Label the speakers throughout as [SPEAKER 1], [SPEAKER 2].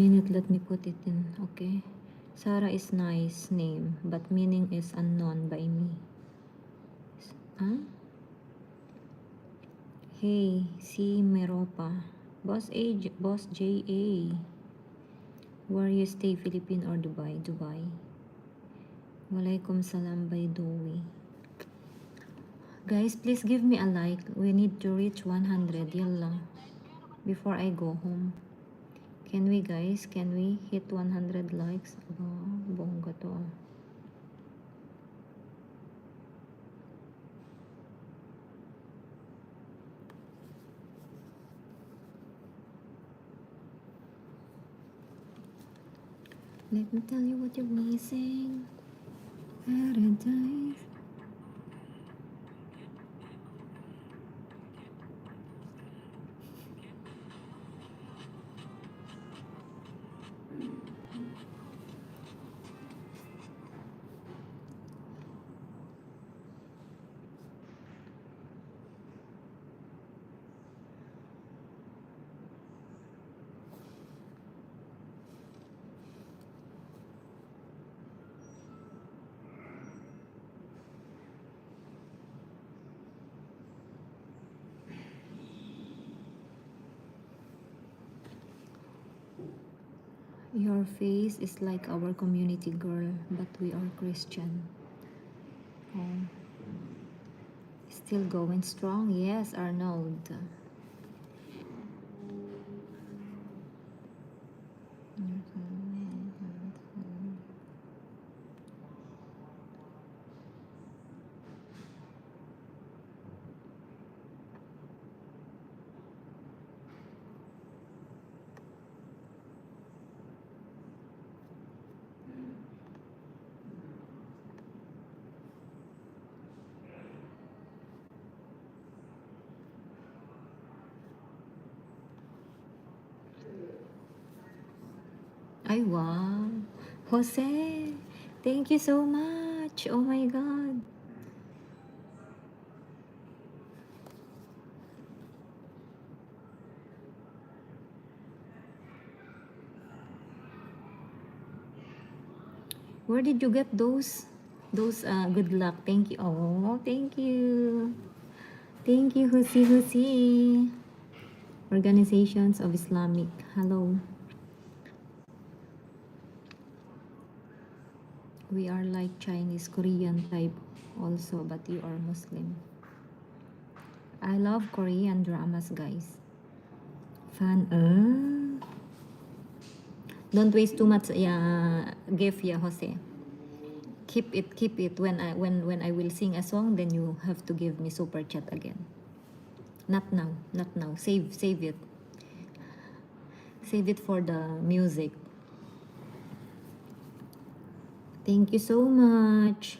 [SPEAKER 1] Minute, let me put it in. Okay. Sarah is nice name, but meaning is unknown by me. Huh? Hey, si Meropa. Boss JA. Where you stay, Philippine or Dubai? Dubai. Walaikum salam by Doi. Guys, please give me a like. We need to reach 100. Yalla. Before I go home. Can we guys? Can we hit 100 likes? Oh, bongga to. Let me tell you what you're missing. Paradise. Your face is like our community girl, but we are Christian. Oh, still going strong? Yes, Arnold. Ay, wow. Jose, thank you so much. Oh my God. Where did you get those? Good luck. Thank you. Oh, thank you. Thank you, Husi. Organizations of Islamic. Hello. We are like Chinese, Korean type also, but you are Muslim. I love Korean dramas, guys. Fan. Don't waste too much gift, Jose. Keep it. When I will sing a song, then you have to give me super chat again. Not now. Save it. Save it for the music. Thank you so much.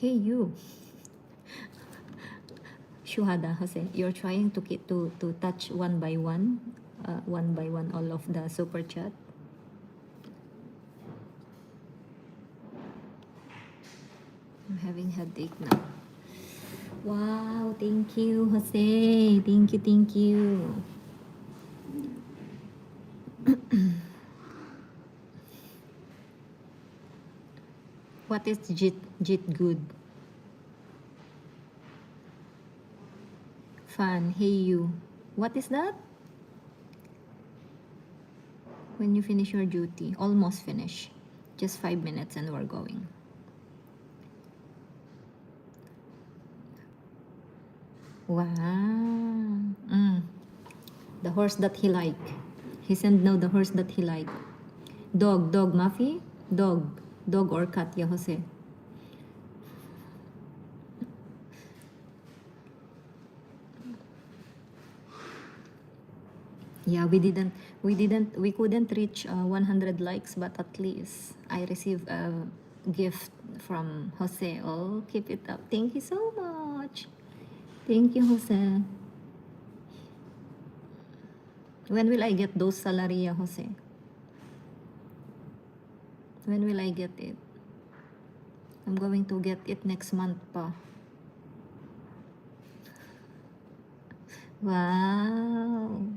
[SPEAKER 1] Hey you. Shuhada Jose, you're trying to touch one by one all of the super chat. I'm having headache now. Wow, thank you, Jose. Thank you. What is Jit good? Fan, hey you. What is that? When you finish your duty, almost finish. Just 5 minutes and we're going. Wow. The horse that he like. He sent now the horse that he like. Dog, Mafi? Dog or cat, ya Jose? Yeah, we couldn't reach 100 likes, but at least I received a gift from Jose. Oh, keep it up. Thank you so much. Thank you, Jose. When will I get those salary, Jose? When will I get it? I'm going to get it next month pa. Wow.